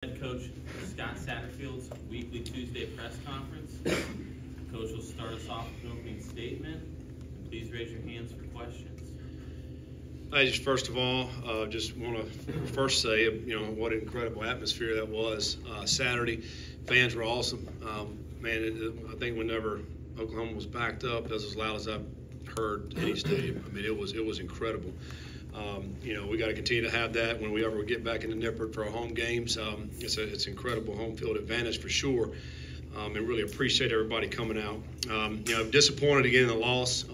Head coach Scott Satterfield's weekly Tuesday press conference. Coach will start us off with an opening statement. And please raise your hands for questions. I just first of all just want to first say, what an incredible atmosphere that was Saturday. Fans were awesome. I think whenever Oklahoma was backed up, that was as loud as I've heard any stadium. I mean, it was incredible. We got to continue to have that when we ever get back into Nippert for our home games. It's an incredible home field advantage for sure, and really appreciate everybody coming out. Disappointed again in the loss.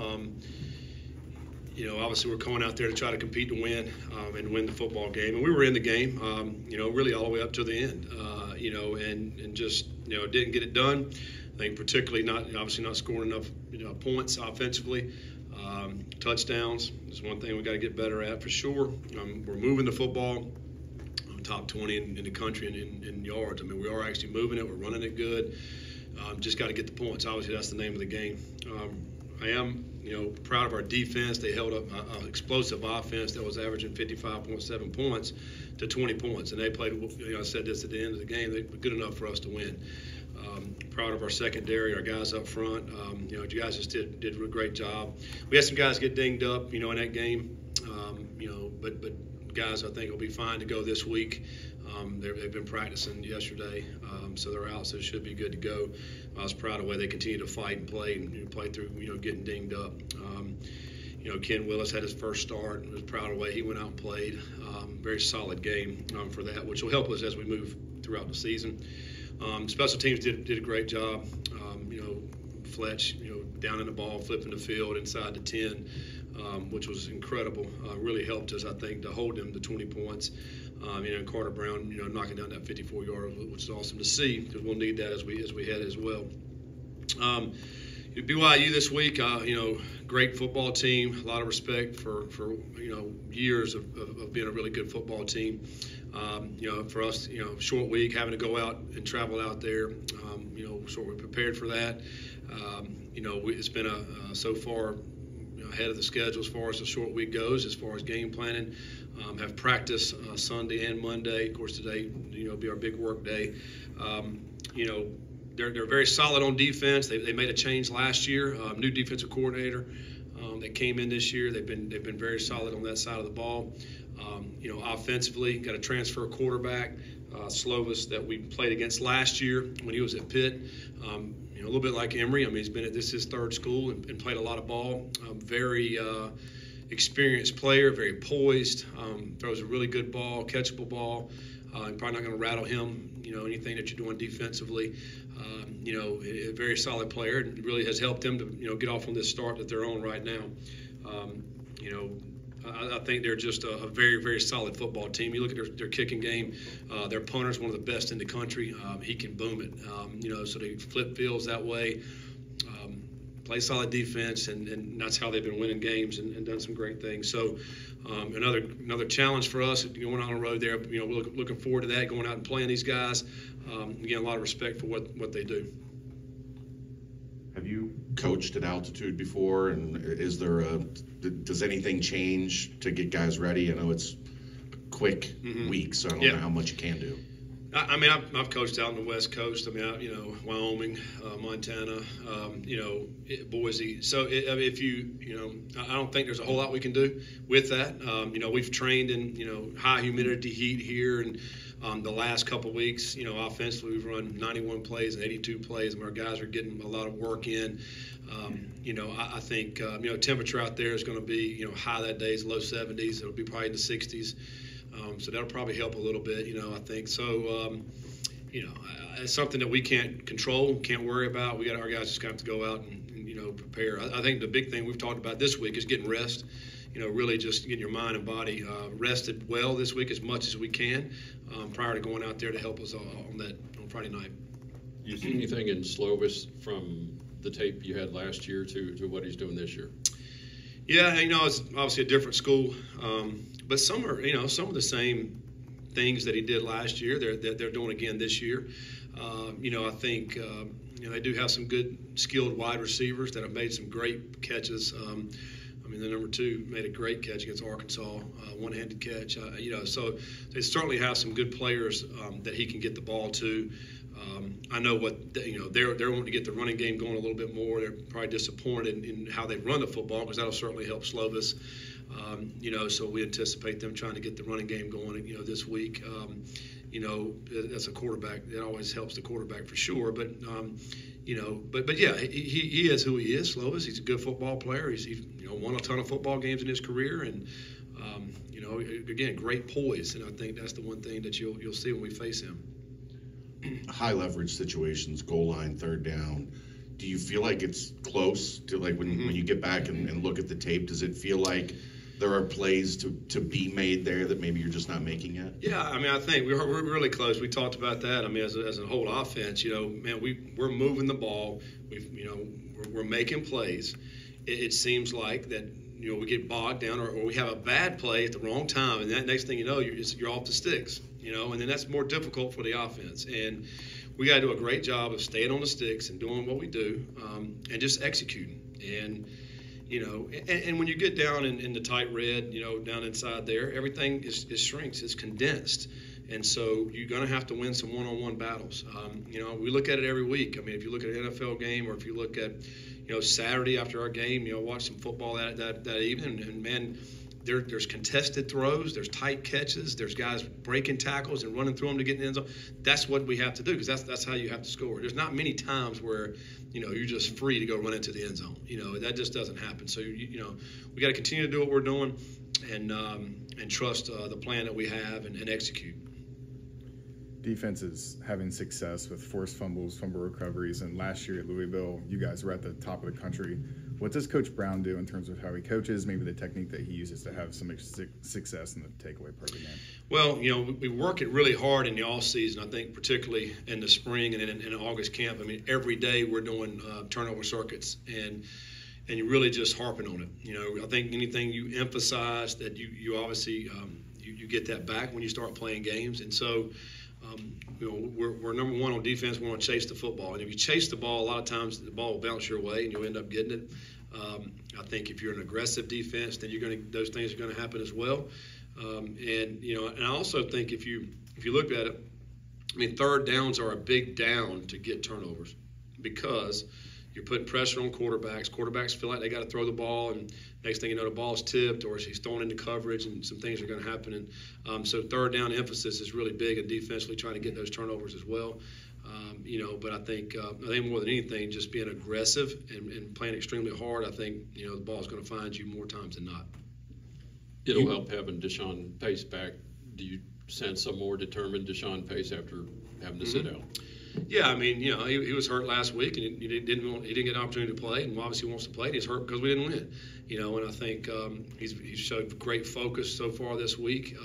Obviously we're going out there to try to compete to win and win the football game, and we were in the game. Really all the way up to the end. And just didn't get it done. I think particularly not scoring enough points offensively. Touchdowns is one thing we got to get better at for sure. We're moving the football, top 20 in the country in yards. I mean, we are actually moving it. We're running it good. Just got to get the points. Obviously, that's the name of the game. I am, proud of our defense. They held up an explosive offense that was averaging 55.7 points to 20 points, and they played. I said this at the end of the game. They were good enough for us to win. Proud of our secondary, our guys up front. You guys just did a great job. We had some guys get dinged up, in that game. But guys, I think will be fine to go this week. They've been practicing yesterday, so they're out, so it should be good to go. I was proud of the way they continue to fight and play and play through, getting dinged up. Ken Willis had his first start and was proud of the way he went out and played. Very solid game for that, which will help us as we move throughout the season. Special teams did a great job. Fletch, down in the ball, flipping the field inside the 10, which was incredible. Really helped us, I think, to hold them to 20 points. And Carter Brown, knocking down that 54-yard, which is awesome to see because we'll need that as we head as well. BYU this week, great football team. A lot of respect for years of being a really good football team. For us, short week, having to go out and travel out there, so we're prepared for that. It's been so far ahead of the schedule as far as the short week goes, as far as game planning. Have practice Sunday and Monday. Of course, today, be our big work day. They're very solid on defense. They made a change last year. New defensive coordinator that came in this year. They've been very solid on that side of the ball. Offensively, got a transfer quarterback, Slovis, that we played against last year when he was at Pitt. A little bit like Emory. I mean, he's been at this his third school and played a lot of ball. Very experienced player, very poised. Throws a really good ball, catchable ball. You're probably not going to rattle him. Anything that you're doing defensively. A very solid player, and really has helped them to get off on this start that they're on right now. I think they're just a very, very solid football team. You look at their kicking game. Their punter's one of the best in the country. He can boom it. So they flip fields that way. Play solid defense, and that's how they've been winning games and done some great things. So another challenge for us going on the road there. We're looking forward to that, going out and playing these guys. Again, a lot of respect for what they do. Have you coached at altitude before, and does anything change to get guys ready? I know it's a quick week, so I don't know how much you can do. I mean, I've coached out on the West Coast. I mean, Wyoming, Montana, Boise. So I don't think there's a whole lot we can do with that. We've trained in high humidity heat here, and the last couple of weeks, offensively we've run 91 plays and 82 plays, and our guys are getting a lot of work in. I think temperature out there is going to be high that day is low 70s. It'll be probably in the 60s. So that'll probably help a little bit, I think. So, it's something that we can't control, can't worry about. Our guys just have to go out and prepare. I think the big thing we've talked about this week is getting rest. Really just getting your mind and body rested well this week as much as we can prior to going out there to help us on Friday night. You see anything in Slovis from the tape you had last year to what he's doing this year? Yeah, it's obviously a different school, but some of the same things that he did last year, they're doing again this year. I think they do have some good skilled wide receivers that have made some great catches. I mean, the number 2 made a great catch against Arkansas, one-handed catch. So they certainly have some good players that he can get the ball to. I know they're wanting to get the running game going a little bit more. They're probably disappointed in how they run the football because that'll certainly help Slovis. So we anticipate them trying to get the running game going, this week. As a quarterback, that always helps the quarterback for sure. But yeah, he is who he is, Slovis. He's a good football player. He's won a ton of football games in his career, and again, great poise. And I think that's the one thing that you'll see when we face him. High leverage situations, goal line, third down. Do you feel like it's close to when you get back and look at the tape? Does it feel like there are plays to be made there that maybe you're just not making yet? Yeah, I mean, I think we're really close. We talked about that. I mean, as a whole offense, we're moving the ball. We're making plays. It seems like that we get bogged down or we have a bad play at the wrong time, and that next thing you know, you're off the sticks. And then that's more difficult for the offense. And we got to do a great job of staying on the sticks and doing what we do, and just executing. And and when you get down in the tight red, down inside there, everything is shrinks. It's condensed. And so you're going to have to win some one-on-one battles. We look at it every week. I mean, if you look at an NFL game or if you look at, Saturday after our game, watch some football that evening, and man, there's contested throws, there's tight catches, there's guys breaking tackles and running through them to get in the end zone. That's what we have to do because that's how you have to score. There's not many times where, you're just free to go run into the end zone. That just doesn't happen. So, we got to continue to do what we're doing and trust the plan that we have and execute. Defenses having success with forced fumbles, fumble recoveries, and last year at Louisville, you guys were at the top of the country. What does Coach Brown do in terms of how he coaches, maybe the technique that he uses to have some success in the takeaway part of the game? Well, we work it really hard in the off season. I think particularly in the spring and in August camp. I mean, every day we're doing turnover circuits and you really just harping on it. I think anything you emphasize that you obviously you get that back when you start playing games, and so. We're number 1 on defense. We want to chase the football, and if you chase the ball, a lot of times the ball will bounce your way, and you'll end up getting it. I think if you're an aggressive defense, then those things are going to happen as well. And I also think if you look at it, I mean, third downs are a big down to get turnovers because you're putting pressure on quarterbacks. Quarterbacks feel like they got to throw the ball, and next thing you know, the ball's tipped or he's thrown into coverage, and some things are going to happen. And so third down emphasis is really big, and defensively trying to get those turnovers as well. But I think more than anything, just being aggressive and playing extremely hard. I think the ball's going to find you more times than not. It'll help having Deshaun Pace back. Do you sense a more determined Deshaun Pace after having to sit out? Yeah, I mean, he was hurt last week, and he didn't get an opportunity to play, and obviously wants to play. And he's hurt because we didn't win, and I think he's showed great focus so far this week,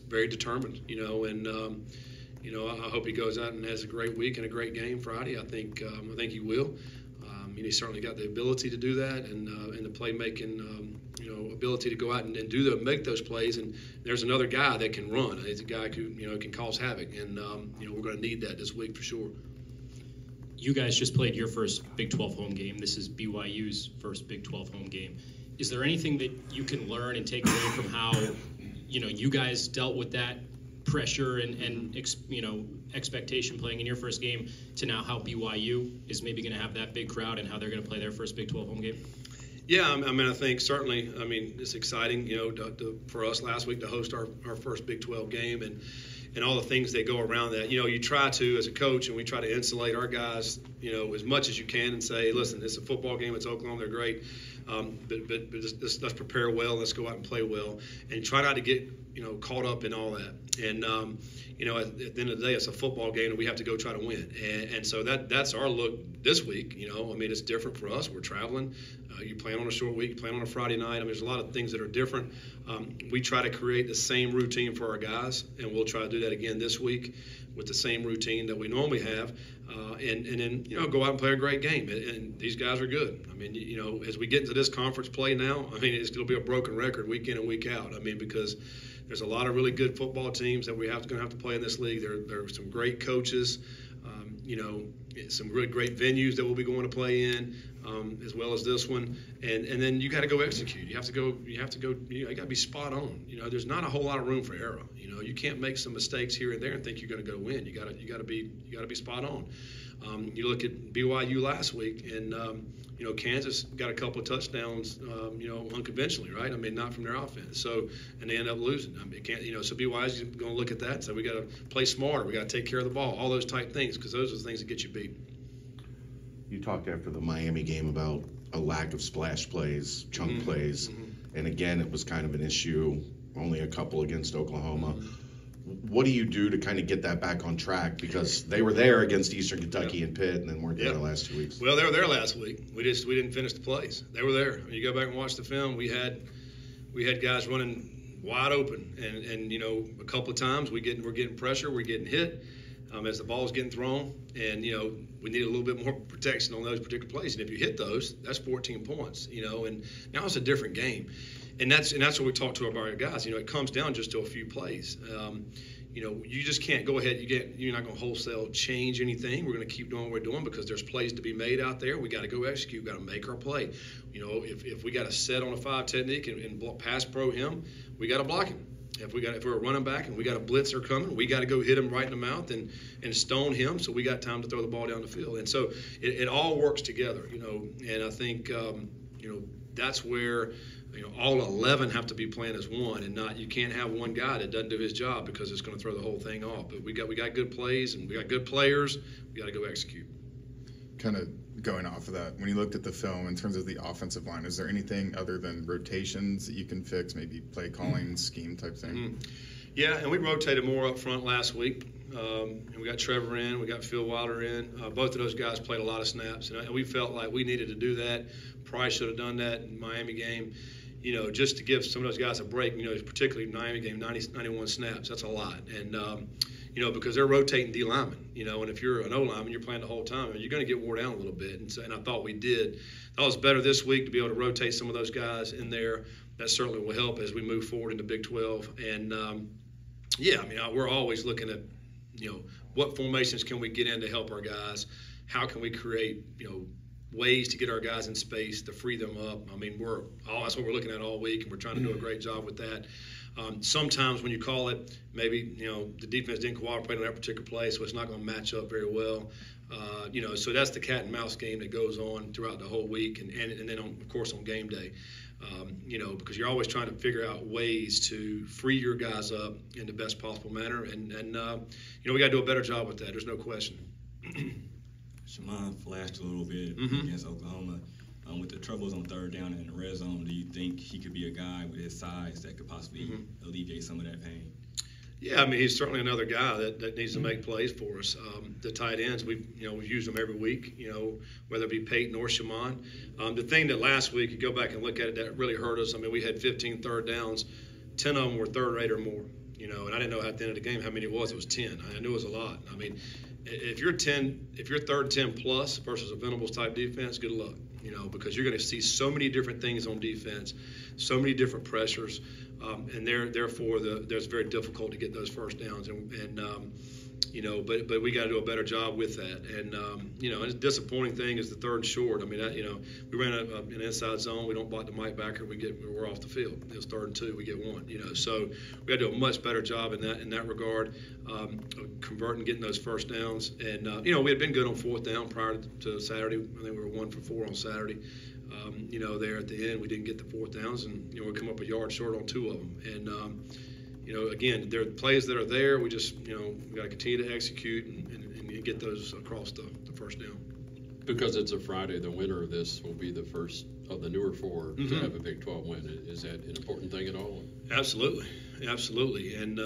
very determined, and I hope he goes out and has a great week and a great game Friday. I think he will. He's certainly got the ability to do that, and the playmaking, ability to go out and make those plays. And there's another guy that can run. He's a guy who can cause havoc, and we're going to need that this week for sure. You guys just played your first Big 12 home game. This is BYU's first Big 12 home game. Is there anything that you can learn and take away from how you guys dealt with that pressure and expectation playing in your first game to now how BYU is maybe going to have that big crowd and how they're going to play their first Big 12 home game? Yeah, I mean, I think certainly, it's exciting, for us last week to host our first Big 12 game and all the things that go around that. You try to, as a coach, and we try to insulate our guys, as much as you can and say, listen, it's a football game, it's Oklahoma, they're great, but let's prepare well, let's go out and play well, and try not to get, caught up in all that. And, at the end of the day, it's a football game, and we have to go try to win. And so that's our look this week. It's different for us. We're traveling. You plan on a short week, you plan on a Friday night. There's a lot of things that are different. We try to create the same routine for our guys, and we'll try to do that again this week with the same routine that we normally have, and then go out and play a great game. And these guys are good. As we get into this conference play now, it's going to be a broken record week in and week out. Because there's a lot of really good football teams that we're going to have to play in this league. There are some great coaches. You know, some really great venues that we'll be going to play in, as well as this one, and then you got to go execute. You have to go. You got to be spot on. You know, there's not a whole lot of room for error. You know, you can't make some mistakes here and there and think you're going to go win. You got to be spot on. You look at BYU last week, and you know, Kansas got a couple of touchdowns, you know, unconventionally, right? I mean, not from their offense. So, and they end up losing. I mean, so BYU's going to look at that. So we got to play smarter. We got to take care of the ball. All those type things, because those are the things that get you beat. You talked after the Miami game about a lack of splash plays, chunk plays, and again, it was kind of an issue. Only a couple against Oklahoma. What do you do to kind of get that back on track? Because they were there against Eastern Kentucky and Pitt, and then weren't there the last 2 weeks. Well, they were there last week. We didn't finish the plays. They were there. When you go back and watch the film, we had guys running wide open, and you know, a couple of times we're getting pressure, we're getting hit as the ball's getting thrown, and you know, we need a little bit more protection on those particular plays. And if you hit those, that's 14 points. You know, and now it's a different game. And that's what we talk to our guys. You know, it comes down just to a few plays. You know, you just can't go ahead. You're not going to wholesale change anything. We're going to keep doing what we're doing because there's plays to be made out there. We got to go execute. We got to make our play. You know, if we got to set on a 5 technique and pass pro him, we got to block him. If we're a running back and we got a blitzer coming, we got to go hit him right in the mouth and stone him. So we got time to throw the ball down the field. And so it all works together. You know, and I think you know, that's where. You know, all 11 have to be playing as one, and not you can't have one guy that doesn't do his job because it's going to throw the whole thing off. But we got good plays and we got good players. We got to go execute. Kind of going off of that, when you looked at the film in terms of the offensive line, is there anything other than rotations that you can fix, maybe play calling, scheme type thing? Yeah, and we rotated more up front last week. And we got Trevor in, we got Phil Wilder in. Both of those guys played a lot of snaps, and we felt like we needed to do that. Price should have done that in the Miami game. You know, just to give some of those guys a break, you know, particularly Miami game, 91 snaps, that's a lot. And, you know, because they're rotating D linemen, you know, and if you're an O lineman, you're playing the whole time, and you're going to get wore down a little bit. And I thought we did. That was better this week to be able to rotate some of those guys in there. That certainly will help as we move forward into Big 12. And, yeah, I mean, we're always looking at, you know, what formations can we get in to help our guys? How can we create, you know, ways to get our guys in space to free them up? I mean, that's what we're looking at all week, and we're trying to do a great job with that. Sometimes when you call it, maybe, you know, the defense didn't cooperate on that particular play, so it's not going to match up very well. You know, so that's the cat and mouse game that goes on throughout the whole week, and then of course on game day. You know, because you're always trying to figure out ways to free your guys up in the best possible manner, and you know, we got to do a better job with that. There's no question. Shimon flashed a little bit against Oklahoma. With the troubles on third down and in the red zone, do you think he could be a guy with his size that could possibly alleviate some of that pain? Yeah, I mean, he's certainly another guy that needs to make plays for us. The tight ends, we've used them every week, you know, whether it be Peyton or Shimon. The thing that last week, you go back and look at it, that really hurt us. I mean, we had 15 third downs. 10 of them were third rate or more, you know, and I didn't know at the end of the game how many it was. It was 10. I knew it was a lot. I mean, if you're third 10 plus versus a Venables type defense, good luck, you know, because you're going to see so many different things on defense, so many different pressures, and therefore there's very difficult to get those first downs, and you know, but we got to do a better job with that. And you know, and the disappointing thing is the third and short. I mean, you know, we ran an inside zone. We don't block the Mike backer. We're off the field. It was 3rd and 2. We get 1. You know, so we got to do a much better job in that regard, converting, getting those first downs. And you know, we had been good on 4th down prior to Saturday. I think we were 1 for 4 on Saturday. You know, there at the end, we didn't get the 4th downs, and you know, we come up a yard short on 2 of them. And you know, again, there are plays that are there. We just, you know, we got to continue to execute and get those across the first down. Because it's a Friday, the winner of this will be the first of the newer 4 to have a Big 12 win. Is that an important thing at all? Absolutely. And,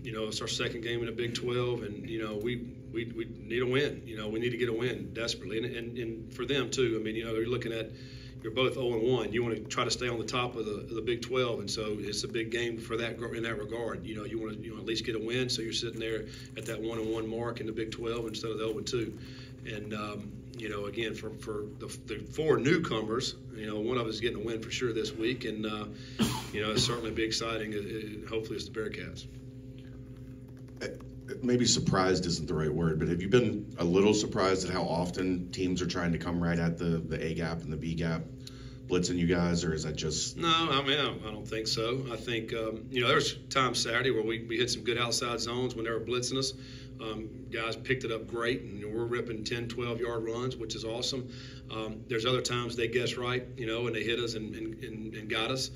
you know, it's our second game in the Big 12, and, you know, we need a win. You know, we need to get a win desperately. And for them, too. I mean, you know, they're looking at, you're both 0-1. You want to try to stay on the top of the Big 12, and so it's a big game for that in that regard. You know, you want to at least get a win, so you're sitting there at that 1-1 mark in the Big 12 instead of the 0-2. And you know, again, for the 4 newcomers, you know, one of us is getting a win for sure this week, and you know, it's certainly be exciting. Hopefully, it's the Bearcats. maybe surprised isn't the right word, but have you been a little surprised at how often teams are trying to come right at the A gap and the B gap, blitzing you guys, or is that just? No, I mean, I don't think so. I think, there was times Saturday where we hit some good outside zones when they were blitzing us. Guys picked it up great, and we're ripping 10, 12-yard runs, which is awesome. There's other times they guessed right, and they hit us and got us.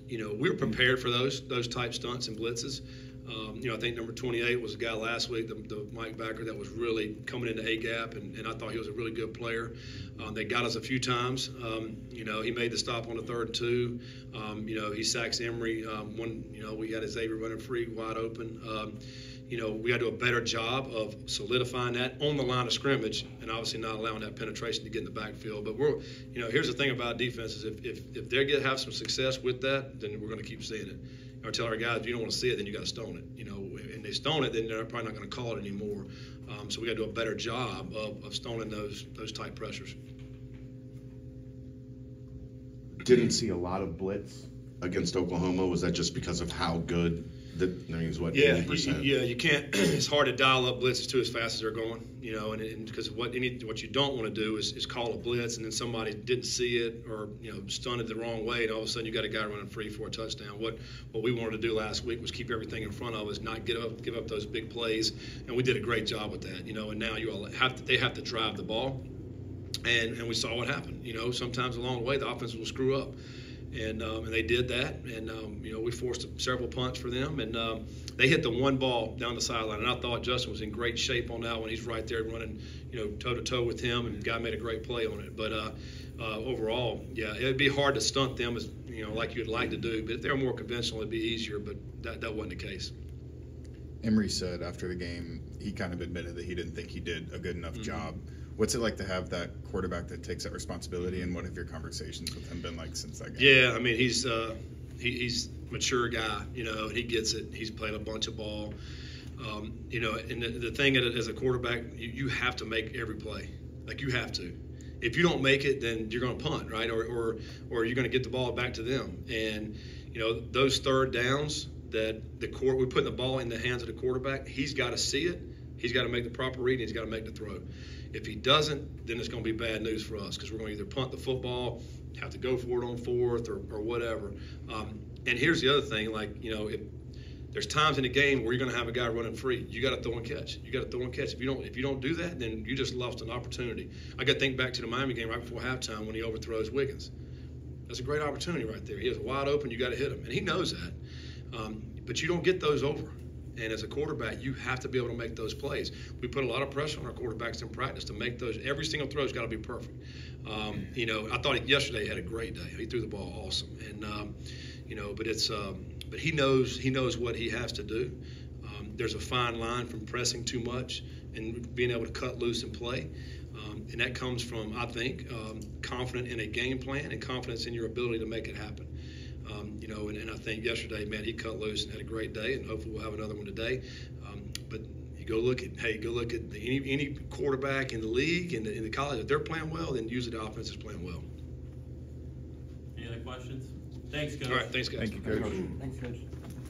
We were prepared for those type stunts and blitzes. I think number 28 was a guy last week, the Mike backer that was really coming into A-gap, and I thought he was a really good player. They got us a few times. He made the stop on the 3rd and 2. He sacks Emery. We had Xavier running free, wide open. We got to do a better job of solidifying that on the line of scrimmage, and obviously not allowing that penetration to get in the backfield. But here's the thing about defenses: if they have some success with that, then we're going to keep seeing it. I tell our guys, if you don't want to see it, then you got to stone it. And they stone it, then they're probably not going to call it anymore. So we got to do a better job of stoning those type pressures. Didn't see a lot of blitz against Oklahoma. Was that just because of how good? It was what, 80%? Yeah, you can't. It's hard to dial up blitzes too as fast as they're going, and because what you don't want to do is call a blitz and then somebody didn't see it or stunned it the wrong way, and all of a sudden you got a guy running free for a touchdown. What we wanted to do last week was keep everything in front of us, not give up those big plays, and we did a great job with that. And now they have to drive the ball, and we saw what happened. Sometimes along the way the offense will screw up. And they did that, and we forced several punts for them, and they hit the one ball down the sideline, and I thought Justin was in great shape on that one. He's right there running, toe to toe with him, and the guy made a great play on it. But overall, yeah, it'd be hard to stunt them as like you'd like to do. But if they were more conventional, it'd be easier. But that wasn't the case. Emery said after the game, he kind of admitted that he didn't think he did a good enough job. What's it like to have that quarterback that takes that responsibility, and what have your conversations with him been like since that game? Yeah, I mean, he's a mature guy, and he gets it. He's played a bunch of ball. And the thing as a quarterback, you have to make every play. Like, you have to. If you don't make it, then you're going to punt, right? Or you're going to get the ball back to them. And, those third downs that we put the ball in the hands of the quarterback, he's got to see it. He's got to make the proper read, and he's got to make the throw. If he doesn't, then it's going to be bad news for us because we're going to either punt the football, have to go for it on 4th or whatever. And here's the other thing, if there's times in the game where you're going to have a guy running free, you got to throw and catch. If you don't do that, then you just lost an opportunity. I got to think back to the Miami game right before halftime when he overthrows Wiggins. That's a great opportunity right there. He is wide open. You got to hit him, and he knows that. But you don't get those over. And as a quarterback, you have to be able to make those plays. We put a lot of pressure on our quarterbacks in practice to make those. Every single throw's got to be perfect. I thought yesterday he had a great day. He threw the ball awesome, and but he knows what he has to do. There's a fine line from pressing too much and being able to cut loose and play. And that comes from, I think, confident in a game plan and confidence in your ability to make it happen. And I think yesterday, man, he cut loose and had a great day, and hopefully we'll have another one today. But you go look at any quarterback in the league, in the college, if they're playing well, then usually the offense is playing well. Any other questions? Thanks, Coach. All right, thanks, guys. Thank you, Coach. Thanks, Coach.